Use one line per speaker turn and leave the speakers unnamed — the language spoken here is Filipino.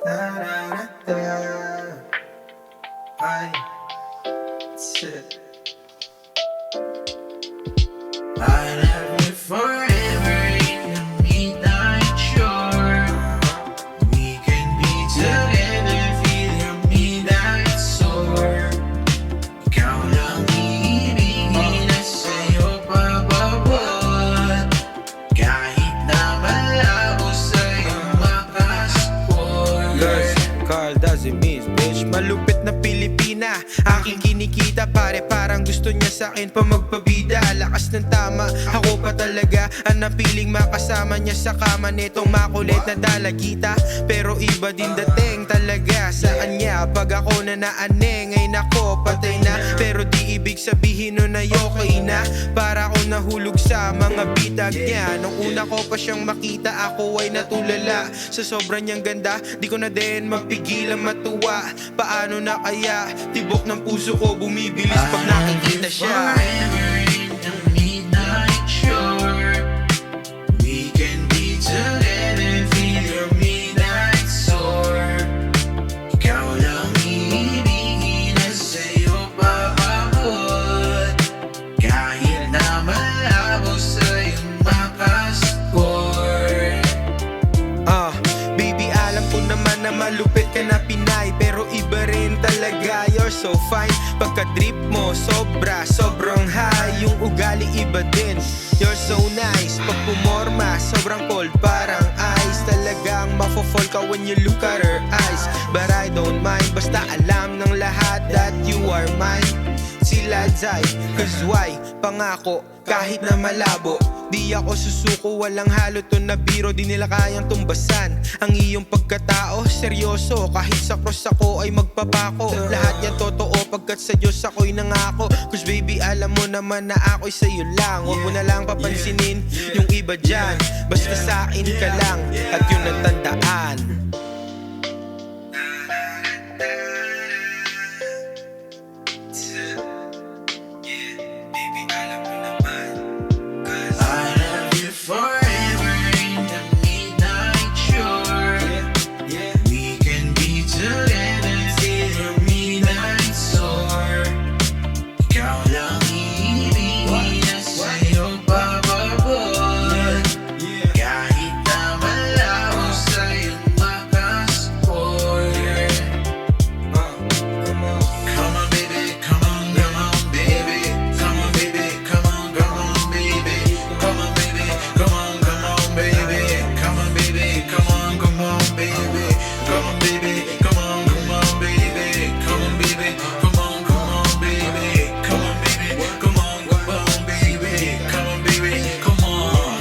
I sit. I love you forever in the midnight shore. We can be together, feel your midnight soar. Ikaw lang iibigin at sa'yo pababot. Kahit na malabo sa'yo makaspor.
Carl doesn't miss, bitch. Malupit na Pilipina, aking kinikita pare, parang gusto niya sa'kin pa magpabida. Lakas ng tama, ako pa talaga ang napiling makasama niya sa kama nitong makulit na dalagita. Pero iba din dating talaga sa kanya pag ako na naaneng. Ay nako, patay na, pero di ibig sabihin nun ay okay na. Para ako nahulog sa mga bitag niya. Nung una ko pa siyang makita, ako ay natulala sa sobrang niyang ganda. Di ko na din mapigilan matuwa. Paano na kaya, tibok ng puso ko bumibilis pag nakikita siya.
Forever in the midnight shore. We can be together, feel your midnight soar. Ikaw lang iibigin at sa'yo pababot. Kahit na malabo sa'yo makaspor.
Baby, alam ko naman na malupit ka na Pinay, pero iba rin talaga, you're so fine. Pagka-drip mo, sobrang high. Yung ugali iba din, you're so nice. Pag pumorma, sobrang cold, parang ice. Talagang mafo-fall ka when you look at her eyes. But I don't mind, basta alam ng lahat that you are mine. Sila Zay, cause why? Pangako, kahit na malabo, di ako susuko, walang halo to na biro. Di nila kayang tumbasan ang iyong pagkatao. Seryoso, kahit sa cross ako ay magpapako. Lahat yan totoo pagkat sa Diyos ako'y nangako. Cause baby, alam mo naman na ako'y sa'yo lang. Huwag mo na lang papansinin yung iba dyan. Basta sa'kin ka lang at yun ang tandaan.
I love you forever in the midnight shore. We can be together, feel your midnight soar. Ikaw lang iibigin at sa'yo pababot. Kahit na malabo sa'yo makaspor. Come on baby, come on baby. Come on baby, come on baby. Come on baby, come on baby. Come on baby, come on baby. Come on baby, come on baby. Come on baby, come on baby. Come on baby, come on baby. Come on baby, come on.